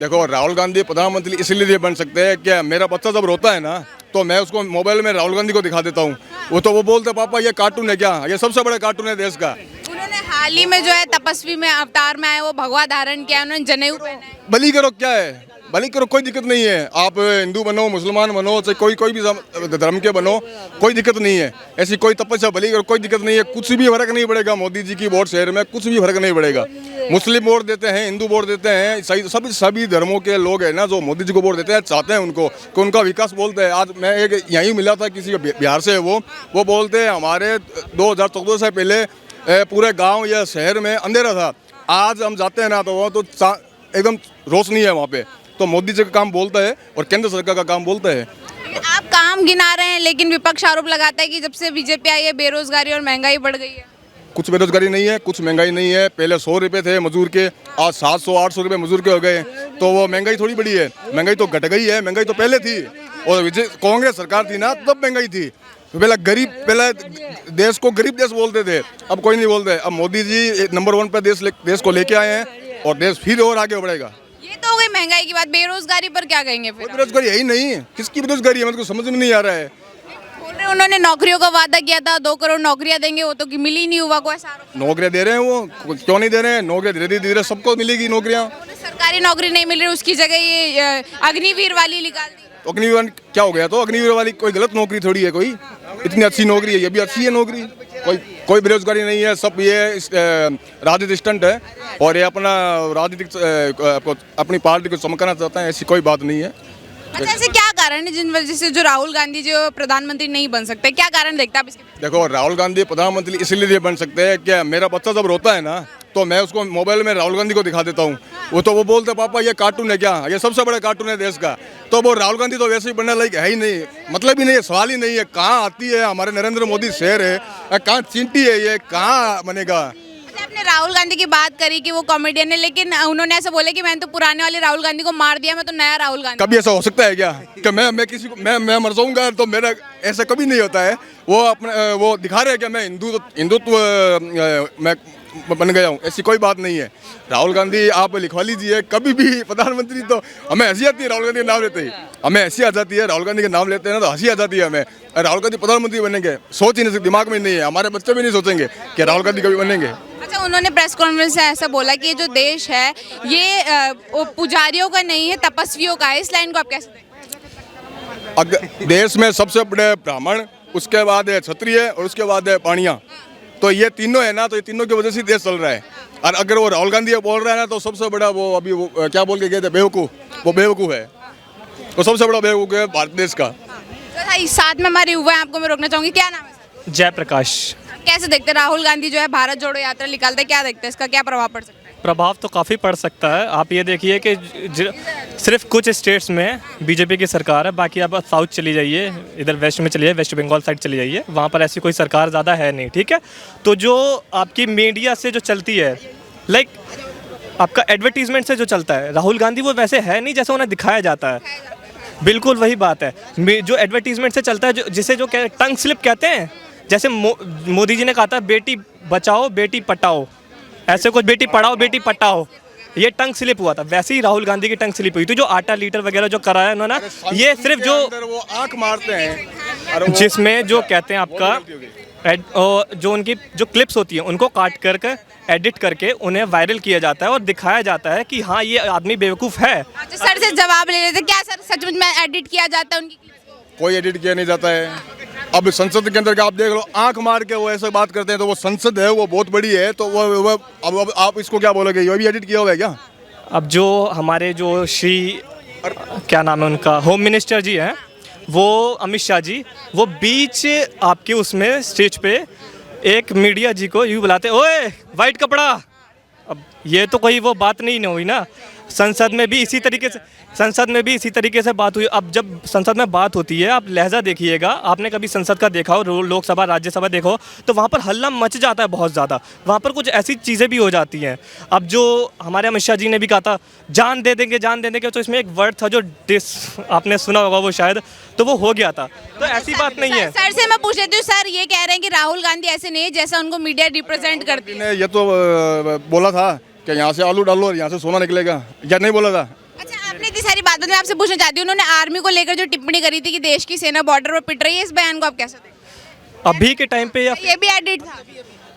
देखो, राहुल गांधी प्रधानमंत्री इसलिए बन सकते हैं कि मेरा बच्चा जब रोता है ना तो मैं उसको मोबाइल में राहुल गांधी को दिखा देता हूँ। वो बोलते पापा ये कार्टून है क्या, ये सबसे बड़ा कार्टून है देश का। उन्होंने हाल ही में जो है तपस्वी में अवतार में आए, वो भगवा धारण किया, उन्होंने जनेऊ पहना है। भली करो, क्या है भली करो, कोई दिक्कत नहीं है। आप हिंदू बनो, मुसलमान बनो, चाहे कोई भी धर्म के बनो, कोई दिक्कत नहीं है। ऐसी कोई तपस्या भली करो, कोई दिक्कत नहीं है। कुछ भी फर्क नहीं पड़ेगा मोदी जी की वोट शहर में, कुछ भी फर्क नहीं पड़ेगा। मुस्लिम वोट देते हैं, हिंदू वोट देते हैं, सभी धर्मों के लोग हैं ना जो मोदी जी को वोट देते हैं, चाहते हैं उनको कि उनका विकास बोलते हैं। आज मैं एक यहीं मिला था किसी को, बिहार से है वो बोलते हैं हमारे 2014 से पहले पूरे गाँव या शहर में अंधेरा था। आज हम जाते हैं ना तो वहाँ तो एकदम रोशनी है वहाँ पे। तो मोदी जी का काम बोलता है और केंद्र सरकार का काम बोलता है। आप काम गिना रहे हैं, लेकिन विपक्ष आरोप लगाता है कि जब से बीजेपी आई है बेरोजगारी और महंगाई बढ़ गई है। कुछ बेरोजगारी नहीं है, कुछ महंगाई नहीं है। पहले 100 रुपये थे मजदूर के, आज 700-800 रुपये मजदूर के हो गए। तो वो महंगाई थोड़ी बढ़ी है, महंगाई तो घट गई है। महंगाई तो पहले थी, और कांग्रेस सरकार थी ना तब महंगाई थी। पहले देश को गरीब देश बोलते थे, अब कोई नहीं बोलते। अब मोदी जी नंबर 1 पे देश को लेके आए हैं और देश फिर और आगे बढ़ेगा। ये तो हो गई महंगाई की बात, बेरोजगारी पर क्या कहेंगे फिर? बेरोजगारी यही नहीं है, किसकी बेरोजगारी है मेरे को समझ में नहीं आ रहा है। बोल रहे उन्होंने नौकरियों का वादा किया था, 2 करोड़ नौकरियां देंगे, वो तो मिली नहीं, हुआ कोई ऐसा आरोप। नौकरियां दे रहे हैं, वो क्यों नहीं दे रहे हैं? नौकरियां धीरे धीरे सबको मिलेगी नौकरियां। सरकारी नौकरी नहीं मिल रही, उसकी जगह ये अग्निवीर वाली निकाल दी। तो अग्निवीर क्या हो गया? तो अग्निवीर वाली कोई गलत नौकरी थोड़ी है, कोई इतनी अच्छी नौकरी है, ये भी अच्छी है नौकरी। कोई बेरोजगारी नहीं है, सब ये राजनीतिक स्टंट है और ये अपना राजनीतिक अपनी पार्टी को चमकाना चाहते हैं, ऐसी कोई बात नहीं है। अच्छा, ऐसे क्या कारण है जिन वजह से जो राहुल गांधी जो प्रधानमंत्री नहीं बन सकते, क्या कारण देखते हैं आप इसके? देखो, राहुल गांधी प्रधानमंत्री इसलिए बन सकते हैं कि मेरा बच्चा जब रोता है ना तो मैं उसको मोबाइल में राहुल गांधी को दिखा देता हूँ। वो बोलते पापा ये कार्टून है क्या, ये सबसे बड़ा कार्टून है देश का। तो वो राहुल गांधी तो वैसे ही बनने लायक है ही नहीं, मतलब ही नहीं है, सवाल ही नहीं है। कहाँ आती है हमारे नरेंद्र मोदी शहर है, कहाँ चींटी है, ये कहाँ बनेगा? आपने राहुल गांधी की बात करी कि वो कॉमेडियन है, लेकिन उन्होंने ऐसा बोला कि मैंने तो पुराने वाले राहुल गांधी को मार दिया, मैं तो नया राहुल गांधी। कभी ऐसा हो सकता है क्या कि मैं किसी को मैं मर जाऊंगा? तो मेरा ऐसा कभी नहीं होता है। वो दिखा रहे हैं कि मैं हिंदुत्व मैं बन गया हूँ, ऐसी कोई बात नहीं है। राहुल गांधी आप लिखवा लीजिए कभी भी प्रधानमंत्री, तो हमें हंसी आती है राहुल गांधी का नाम लेते ही, हमें हंसी आ जाती है। राहुल गांधी का नाम लेते हैं ना तो हंसी आ जाती है हमें। राहुल गांधी प्रधानमंत्री बनेंगे, सोच ही नहीं सकते, दिमाग में नहीं है। हमारे बच्चे भी नहीं सोचेंगे कि राहुल गांधी कभी बनेंगे। अच्छा, उन्होंने प्रेस कॉन्फ्रेंस में ऐसा बोला कि ये जो देश है ये पुजारियों का नहीं है, तपस्वियों का है। इस लाइन को आप कैसे देखते हैं? देश में सबसे बड़े ब्राह्मण, उसके बाद है क्षत्रिय और उसके बाद है पाणिया। तो ये तीनों है ना, तो ये तीनों की वजह से देश चल रहा है। और अगर वो राहुल गांधी बोल रहा है ना तो सबसे बड़ा वो अभी वो क्या बोल के गए थे, बेवकूफ़, वो बेवकूफ़ है। तो सबसे बड़ा बेवकूफ़ है भारत देश का। तो भाई साथ में हमारे युवा हैं, आपको मैं रोकना चाहूंगी, क्या नाम है सर? जयप्रकाश। कैसे देखते हैं राहुल गांधी जो है भारत जोड़ो यात्रा निकालते हैं, क्या देखते हैं इसका क्या प्रभाव पड़ सकता है? प्रभाव तो काफ़ी पड़ सकता है। आप ये देखिए कि सिर्फ कुछ स्टेट्स में बीजेपी की सरकार है, बाकी आप साउथ चली जाइए, इधर वेस्ट में चली जाइए, वेस्ट बंगाल साइड चली जाइए, वहाँ पर ऐसी कोई सरकार ज़्यादा है नहीं। ठीक है, तो जो आपकी मीडिया से जो चलती है, लाइक आपका एडवर्टीजमेंट से जो चलता है, राहुल गांधी वो वैसे है नहीं जैसे उन्हें दिखाया जाता है। बिल्कुल वही बात है जो एडवर्टीजमेंट से चलता है, जिसे जो टंग स्लिप कहते हैं। जैसे मोदी जी ने कहा था बेटी बचाओ बेटी पटाओ, ऐसे कुछ बेटी पढ़ाओ बेटी पटाओ, ये टंग स्लिप हुआ था। वैसे ही राहुल गांधी की टंग स्लिप हुई थी। जो आटा लीटर वगैरह जो कराया उन्होंने, ये सिर्फ जो वो आंख मारते हैं, जिसमें जो कहते हैं आपका जो उनकी जो क्लिप्स होती हैं उनको काट करके एडिट करके उन्हें वायरल किया जाता है और दिखाया जाता है कि हाँ ये आदमी बेवकूफ़ है। अच्छा, सर से जवाब ले लेते, क्या सर सच में एडिट किया जाता है उनकी क्लिप्स को? कोई एडिट किया नहीं जाता है। अब संसद के अंदर का आप देख लो, आंख मार के वो ऐसे बात करते हैं। तो वो संसद है, वो बहुत बड़ी है, तो वो अब आप इसको क्या बोलोगे, ये भी एडिट किया हुआ है क्या? अब जो हमारे जो श्री क्या नाम है उनका, होम मिनिस्टर जी हैं, वो अमित शाह जी, वो बीच आपके उसमें स्टेज पे एक मीडिया जी को यूँ बुलाते, ओए वाइट कपड़ा। अब ये तो कोई वो बात नहीं हुई ना। संसद में भी इसी तरीके से बात हुई। अब जब संसद में बात होती है, आप लहजा देखिएगा, आपने कभी संसद का देखा हो, लोकसभा राज्यसभा देखो, तो वहाँ पर हल्ला मच जाता है बहुत ज़्यादा। वहाँ पर कुछ ऐसी चीज़ें भी हो जाती हैं। अब जो हमारे अमित शाह जी ने भी कहा था जान दे देंगे, तो इसमें एक वर्ड था जो आपने सुना होगा वो शायद, तो वो हो गया था। तो ऐसी बात नहीं है। सर से मैं पूछ लेती हूँ, सर ये कह रहे हैं कि राहुल गांधी ऐसे नहीं है जैसा उनको मीडिया रिप्रेजेंट करती है। ये तो बोला था कि यहाँ से आलू डालो और यहाँ से सोना निकलेगा, क्या नहीं बोला था? अच्छा, आपने इतनी सारी बातों में आपसे पूछना चाहती हूँ, उन्होंने आर्मी को लेकर जो टिप्पणी करी थी कि देश की सेना बॉर्डर पर पिट रही है, इस बयान को आप कैसे देखते अभी के टाइम पे या हैं? ये भी एडिट था।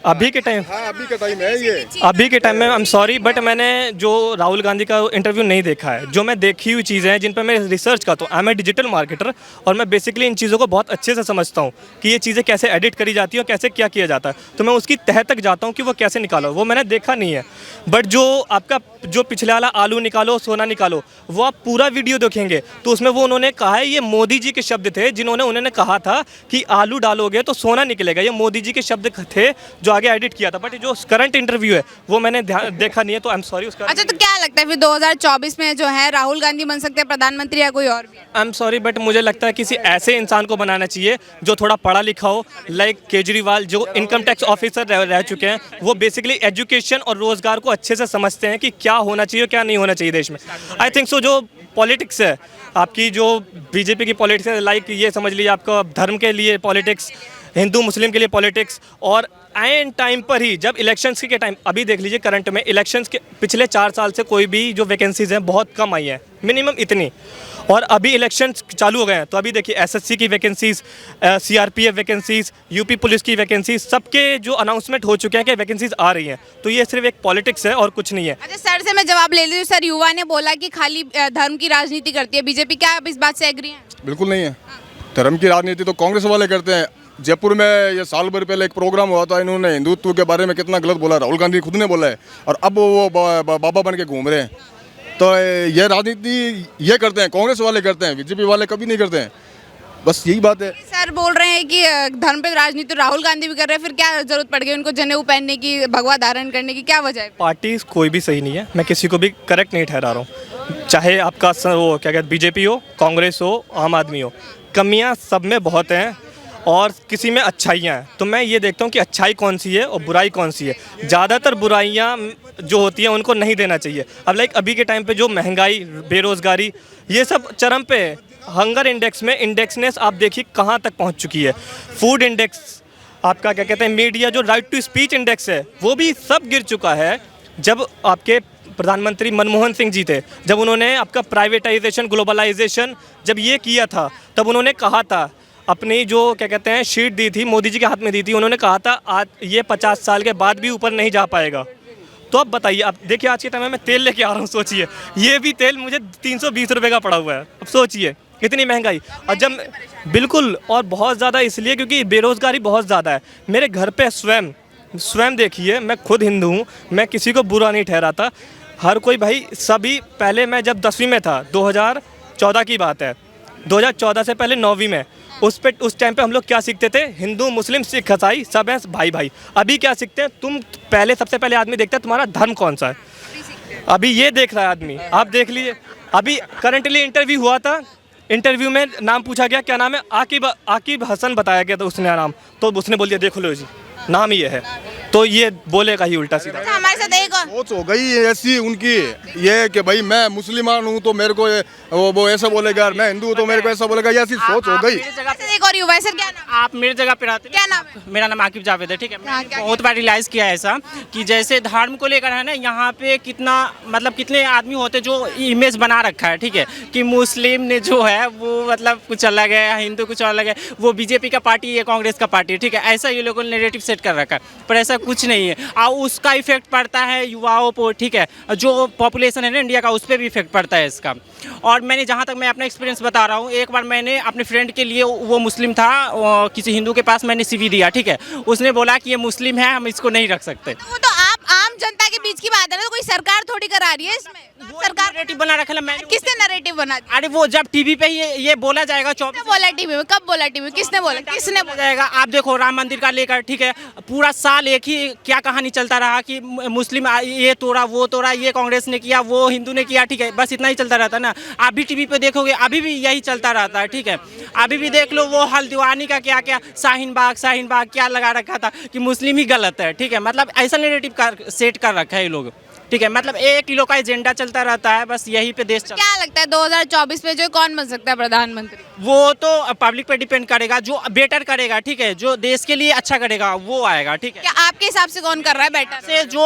अभी के टाइम हाँ अभी का टाइम है ये। अभी के टाइम में आई एम सॉरी बट मैंने जो राहुल गांधी का इंटरव्यू नहीं देखा है। जो मैं देखी हुई चीज़ें हैं जिन पर मैं रिसर्च करता हूँ, I am a digital marketer और मैं बेसिकली इन चीज़ों को बहुत अच्छे से समझता हूँ कि ये चीज़ें कैसे एडिट करी जाती है और कैसे क्या किया जाता है। तो मैं उसकी तह तक जाता हूँ कि वो कैसे निकालो, वो मैंने देखा नहीं है। बट जो आपका जो पिछले वाला आलू निकालो सोना निकालो, वो आप पूरा वीडियो देखेंगे तो उसमें वो उन्होंने कहा है, ये मोदी जी के शब्द थे जिन्होंने उन्होंने कहा था कि आलू डालोगे तो सोना निकलेगा। ये मोदी जी के शब्द थे जो आगे एडिट किया था। बट जो करंट इंटरव्यू है वो मैंने देखा नहीं है, तो आई एम सॉरी उसका। अच्छा, तो क्या लगता है फिर 2024 में जो है राहुल गांधी बन सकते हैं प्रधानमंत्री या कोई और भी? आई एम सॉरी बट मुझे लगता है किसी ऐसे इंसान को बनाना चाहिए जो थोड़ा पढ़ा लिखा हो, लाइक केजरीवाल जो इनकम टैक्स ऑफिसर रह चुके हैं। वो बेसिकली एजुकेशन और रोजगार को अच्छे से समझते हैं कि क्या होना चाहिए क्या नहीं होना चाहिए देश में। आई थिंक सो जो पॉलिटिक्स है आपकी, जो बीजेपी की पॉलिटिक्स है, लाइक ये समझ लीजिए आपका धर्म के लिए पॉलिटिक्स, हिंदू मुस्लिम के लिए पॉलिटिक्स, और एंड टाइम पर ही जब इलेक्शंस के टाइम, अभी देख लीजिए करंट में इलेक्शंस के पिछले 4 साल से कोई भी जो वैकेंसीज हैं बहुत कम आई हैं, मिनिमम इतनी। और अभी इलेक्शंस चालू हो गए हैं तो अभी देखिए एसएससी की vacancies, CRPF vacancies, UP police की वैकेंसीज, सबके जो अनाउंसमेंट हो चुके हैं कि वैकेंसीज आ रही हैं। तो ये सिर्फ एक पॉलिटिक्स है और कुछ नहीं है। अच्छा, सर से मैं जवाब ले लूँ। सर, युवा ने बोला कि खाली धर्म की राजनीति करती है बीजेपी, क्या आप इस बात से एग्री हैं? बिल्कुल नहीं है। धर्म की राजनीति तो कांग्रेस वाले करते हैं। जयपुर में ये साल भर पहले एक प्रोग्राम हुआ था, इन्होंने हिंदुत्व के बारे में कितना गलत बोला, राहुल गांधी खुद ने बोला है, और अब वो बाबा बन के घूम रहे हैं। तो ये राजनीति ये करते हैं, कांग्रेस वाले करते हैं, बीजेपी वाले कभी नहीं करते हैं। बस यही बात है। सर बोल रहे हैं कि धर्म पे राजनीति राहुल गांधी भी कर रहे हैं, फिर क्या जरूरत पड़ गई उनको जनेऊ पहनने की, भगवा धारण करने की, क्या वजह है? पार्टी कोई भी सही नहीं है, मैं किसी को भी करेक्ट नहीं ठहरा रहा हूँ। चाहे आपका वो क्या कहते बीजेपी हो, कांग्रेस हो, आम आदमी हो, कमियाँ सब में बहुत हैं और किसी में अच्छाइयाँ हैं। तो मैं ये देखता हूँ कि अच्छाई कौन सी है और बुराई कौन सी है। ज़्यादातर बुराइयाँ जो होती हैं उनको नहीं देना चाहिए। अब लाइक अभी के टाइम पे जो महंगाई, बेरोज़गारी, ये सब चरम पे है। हंगर इंडेक्स में इंडेक्सनेस आप देखिए कहाँ तक पहुँच चुकी है। फूड इंडेक्स, आपका क्या कहते हैं मीडिया, जो राइट टू स्पीच इंडेक्स है वो भी सब गिर चुका है। जब आपके प्रधानमंत्री मनमोहन सिंह जी थे, जब उन्होंने आपका प्राइवेटाइजेशन, ग्लोबलाइजेशन जब ये किया था, तब उन्होंने कहा था, अपनी जो क्या कहते हैं शीट दी थी, मोदी जी के हाथ में दी थी, उन्होंने कहा था आज ये 50 साल के बाद भी ऊपर नहीं जा पाएगा। तो अब बताइए, अब देखिए आज के टाइम में मैं तेल लेके आ रहा हूँ, सोचिए ये भी तेल मुझे 320 रुपये का पड़ा हुआ है। अब सोचिए इतनी महंगाई, और जब बिल्कुल, और बहुत ज़्यादा इसलिए क्योंकि बेरोज़गारी बहुत ज़्यादा है। मेरे घर पे स्वयं देखिए, मैं खुद हिंदू हूँ, मैं किसी को बुरा नहीं ठहराता। हर कोई भाई, सभी, पहले मैं जब 10वीं में था, 2014 की बात है, 2014 से पहले 9वीं में, उस टाइम पे हम लोग क्या सीखते थे, हिंदू मुस्लिम सिख ईसाई सब हैं भाई भाई। अभी क्या सीखते हैं, तुम पहले सबसे पहले आदमी देखता है तुम्हारा धर्म कौन सा है। अभी ये देख रहा है आदमी, आप देख लीजिए। अभी करंटली इंटरव्यू हुआ था, इंटरव्यू में नाम पूछा गया, क्या नाम है, आकिब हसन बताया गया था उसने नाम, तो उसने बोल दिया देखो लो जी नाम ये है। तो ये बोलेगा ही उल्टा सीधा। अच्छा, हमारे साथ एक और सोच हो गई ऐसी उनकी, ये कि भाई मैं मुसलमान हूँ तो मेरे को वो ऐसा बोलेगा, मैं हिंदू हूँ तो मेरे को ऐसा बोलेगा, ये ऐसी सोच हो गई। हमारे साथ एक और युवा है। सर, क्या नाम है? आप मेरी जगह पे रहते हैं। क्या नाम है? मेरा नाम आकिब जावेद है, ठीक है। हाँ, मैंने क्या बहुत बार रियलाइज़ किया है ऐसा कि जैसे धर्म को लेकर है ना, यहाँ पे कितना मतलब कितने आदमी होते हैं जो इमेज बना रखा है, ठीक है, कि मुस्लिम ने जो है वो मतलब कुछ अलग है, हिंदू कुछ अलग है, वो बीजेपी का पार्टी है, कांग्रेस का पार्टी है, ठीक है। ऐसा ये लोगों ने नेरेटिव सेट कर रखा है, पर ऐसा कुछ नहीं है। और उसका इफेक्ट पड़ता है युवाओं पर, ठीक है, जो पॉपुलेशन है ना इंडिया का, उस पर भी इफेक्ट पड़ता है इसका। और मैंने जहाँ तक मैं अपना एक्सपीरियंस बता रहा हूँ, एक बार मैंने अपने फ्रेंड के लिए, वो मुस्लिम था, किसी हिंदू के पास मैंने CV दिया, ठीक है। उसने बोला कि ये मुस्लिम है, हम इसको नहीं रख सकते। वो तो आप आम जनता के बीच की बात है ना, तो कोई सरकार थोड़ी करा रही है इसमें। सरकार नैरेटिव बना रखा है मैंने। किसने नैरेटिव बना दिया? अरे वो जब टीवी पे ये बोला जाएगा, किसने बोला टीवी में? कब बोला टीवी? किसने बोला? किसने बोला? जाएगा, आप देखो राम मंदिर का लेकर, ठीक है, पूरा साल एक ही क्या कहानी चलता रहा कि मुस्लिम ये तोड़ा, वो तोड़ा, ये कांग्रेस ने किया, वो हिंदू ने किया, ठीक है, बस इतना ही चलता रहता है ना। आप भी टीवी पे देखोगे, अभी भी यही चलता रहता है, ठीक है। अभी भी देख लो वो हल्द्वानी का क्या क्या शाहीन बाग क्या लगा रखा था कि मुस्लिम ही गलत है, ठीक है। मतलब ऐसा नैरेटिव सेट कर रखा है ये लोग, ठीक है। मतलब एक किलो का एजेंडा चलता रहता है, बस यही पे देश चलता है। क्या लगता है 2024 में जो कौन बन सकता है प्रधानमंत्री? वो तो पब्लिक पे डिपेंड करेगा, जो बेटर करेगा, ठीक है, जो देश के लिए अच्छा करेगा वो आएगा, ठीक है। क्या आपके हिसाब से कौन कर रहा है बेटर? से जो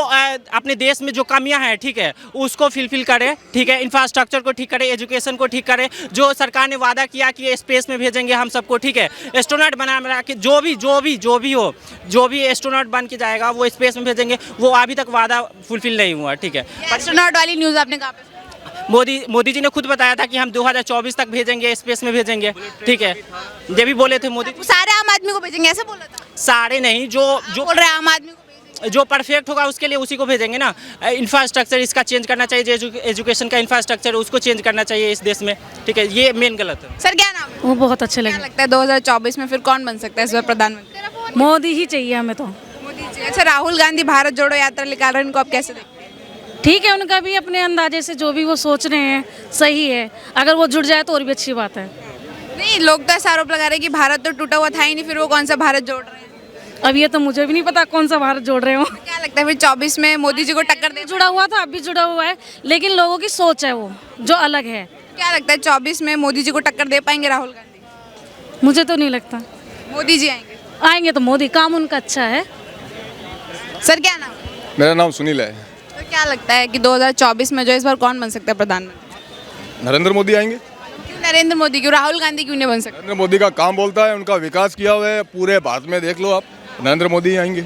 अपने देश में जो कमियां हैं, ठीक है, उसको फिलफिल करे, ठीक है, इंफ्रास्ट्रक्चर को ठीक करे, एजुकेशन को ठीक करे, जो सरकार ने वादा किया कि स्पेस में भेजेंगे हम सबको, ठीक है, एस्ट्रोनॉट बना के जो भी एस्ट्रोनॉट बन के जाएगा वो स्पेस में भेजेंगे, वो अभी तक वादा फुलफिल नहीं हुआ, ठीक है। एस्ट्रोनॉट वाली न्यूज़ आपने कहाँ पे सुनी? मोदी जी ने खुद बताया था कि हम 2024 तक भेजेंगे, स्पेस में भेजेंगे, ठीक है, ये भी बोले थे मोदी। सारे आम आदमी को भेजेंगे ऐसा बोला था? सारे नहीं, जो बोल रहे हैं आम आदमी को भेजेंगे। जो परफेक्ट होगा उसके लिए उसी को भेजेंगे ना। इंफ्रास्ट्रक्चर इसका चेंज करना चाहिए, जो एजुकेशन का इंफ्रास्ट्रक्चर उसको चेंज करना चाहिए इस देश में, ठीक है, ये मेन गलत है। सर क्या नाम है? वो बहुत अच्छे क्या लगे। लगता है 2024 में फिर कौन बन सकता है इस बार प्रधानमंत्री? मोदी ही चाहिए हमें तो। मोदी जी। अच्छा, राहुल गांधी भारत जोड़ो यात्रा निकाल रहे हैं, इनको आप कैसे देखते हैं? ठीक है, उनका भी अपने अंदाजे से जो भी वो सोच रहे हैं सही है, अगर वो जुड़ जाए तो और भी अच्छी बात है। नहीं, लोग तो ऐसा आरोप लगा रहे हैं कि भारत तो टूटा हुआ था ही नहीं, फिर वो कौन सा भारत जोड़ रहे हैं? अब ये तो मुझे भी नहीं पता कौन सा भारत जोड़ रहे हो। क्या लगता है फिर 24 में मोदी जी को टक्कर दे? जुड़ा हुआ था, अब भी जुड़ा हुआ है, लेकिन लोगों की सोच है वो जो अलग है। क्या लगता है 24 में मोदी जी को टक्कर दे पाएंगे राहुल गांधी? मुझे तो नहीं लगता। मोदी जी आएंगे? आएंगे तो मोदी, काम उनका अच्छा है। सर क्या नाम है? मेरा नाम सुनील है। तो क्या लगता है कि 2024 में जो इस बार कौन बन सकता है प्रधानमंत्री? नरेंद्र मोदी आएंगे। क्यों नरेंद्र मोदी, क्यों राहुल गांधी क्यों नहीं बन सकते? नरेंद्र मोदी का काम बोलता है, उनका विकास किया हुआ है पूरे भारत में, देख लो आप, नरेंद्र मोदी आएंगे।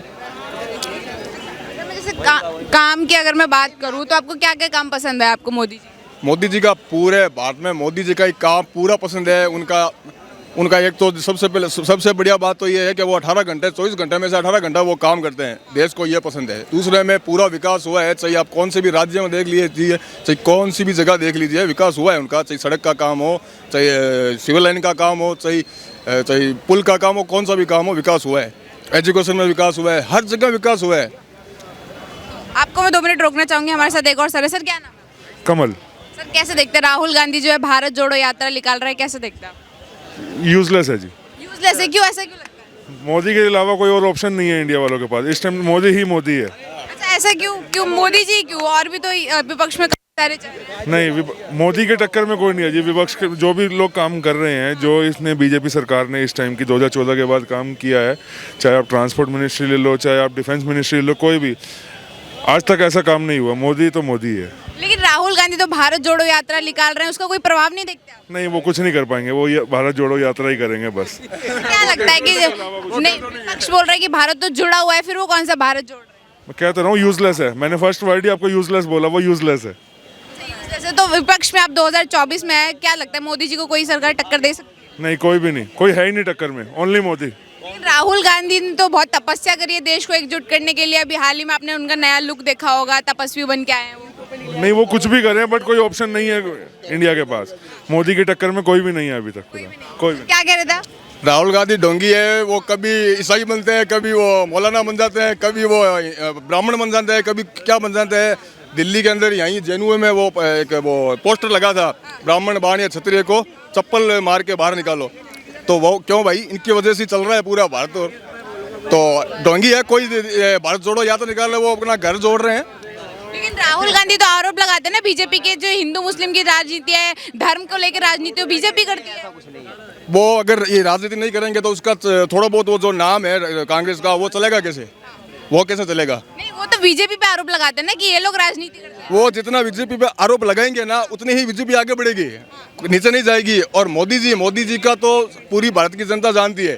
जैसे काम की अगर मैं बात करूं तो आपको क्या क्या काम पसंद है आपको मोदी जी? मोदी जी का पूरे भारत में मोदी जी का ही काम पूरा पसंद है। उनका एक तो सबसे बढ़िया बात तो ये है कि वो 18 घंटे 24 घंटे में से 18 घंटा वो काम करते हैं, देश को ये पसंद है। दूसरे में पूरा विकास हुआ है, चाहे आप कौन से भी राज्य में देख लीजिए, चाहे कौन सी भी जगह देख लीजिए, विकास हुआ है उनका, चाहे सड़क का काम हो, चाहे सिविल लाइन का काम हो, चाहे पुल का काम हो, कौन सा भी काम हो, विकास हुआ है। एजुकेशन में विकास हुआ है, हर जगह विकास हुआ है। आपको मैं 2 मिनट रोकना चाहूंगी, हमारे साथ एक और सर है। सर क्या नाम है? कमल। सर कैसे देखते हैं राहुल गांधी जो है भारत जोड़ो यात्रा निकाल रहे हैं, कैसे देखते हैं आप? यूजलेस है जी। यूजलेस है, क्यों, ऐसा क्यों लगता है? मोदी के अलावा कोई और ऑप्शन नहीं है इंडिया वालों के पास, इस टाइम मोदी ही मोदी है। अच्छा, ऐसा क्यों क्यों मोदी जी क्यों? और भी तो विपक्ष में सारे चल रहे हैं। नहीं, मोदी के टक्कर में कोई नहीं है जी। विपक्ष के जो भी लोग काम कर रहे हैं, जो इसने बीजेपी सरकार ने इस टाइम की 2014 के बाद काम किया है, चाहे आप ट्रांसपोर्ट मिनिस्ट्री ले लो, चाहे आप डिफेंस मिनिस्ट्री ले लो, कोई भी आज तक ऐसा काम नहीं हुआ। मोदी तो मोदी है। लेकिन राहुल गांधी तो भारत जोड़ो यात्रा निकाल रहे हैं, उसका कोई प्रभाव नहीं देखते आप? नहीं, वो कुछ नहीं कर पाएंगे, वो भारत जोड़ो यात्रा ही करेंगे बस। क्या लगता है कि नहीं, विपक्ष बोल रहा है कि भारत तो जुड़ा हुआ है, फिर वो कौन सा भारत जोड़ रहा है? मैं कहता रहा हूँ यूजलेस है। मैंने फर्स्ट वर्ड ही आपको यूजलेस बोला, वो यूजलेस है। जैसे तो विपक्ष में आप 2024 में है, क्या लगता है मोदी जी को कोई सरकार टक्कर दे सकती है? नहीं, कोई भी नहीं, कोई है ही नहीं टक्कर में, ओनली मोदी। लेकिन राहुल गांधी ने तो बहुत तपस्या करी है देश को एकजुट करने के लिए। अभी हाल ही में आपने उनका नया लुक देखा होगा, तपस्वी बन के आए हैं वो। नहीं, वो कुछ भी करें, बट कोई ऑप्शन नहीं है इंडिया के पास। मोदी के टक्कर में कोई भी नहीं है अभी तक। कोई भी। क्या कह रहे थे? राहुल गांधी ढोंगी है, वो कभी ईसाई बनते हैं, कभी वो मौलाना बन जाते हैं, कभी वो ब्राह्मण बन जाते हैं, कभी क्या बन जाते हैं। दिल्ली के अंदर यहीं जेएनयू में वो पोस्टर लगा था, ब्राह्मण बाण या क्षत्रिय को चप्पल मार के बाहर निकालो। तो वो क्यों भाई, इनकी वजह से चल रहा है पूरा भारत। तो ढोंगी है, कोई भारत जोड़ो या तो निकाल रहे, वो अपना घर जोड़ रहे हैं। लेकिन राहुल गांधी तो आरोप लगाते हैं ना बीजेपी के, जो हिंदू मुस्लिम की राजनीति है, धर्म को लेकर राजनीति बीजेपी करती है। वो अगर ये राजनीति नहीं करेंगे तो उसका थोड़ा बहुत वो जो नाम है कांग्रेस का, वो चलेगा कैसे? वो कैसे चलेगा? नहीं, वो तो बीजेपी पे आरोप लगाते हैं ना कि ये लोग राजनीति करते हैं। वो जितना बीजेपी पे आरोप लगाएंगे ना, उतनी ही बीजेपी आगे बढ़ेगी, नीचे नहीं जाएगी। और मोदी जी का तो पूरी भारत की जनता जानती है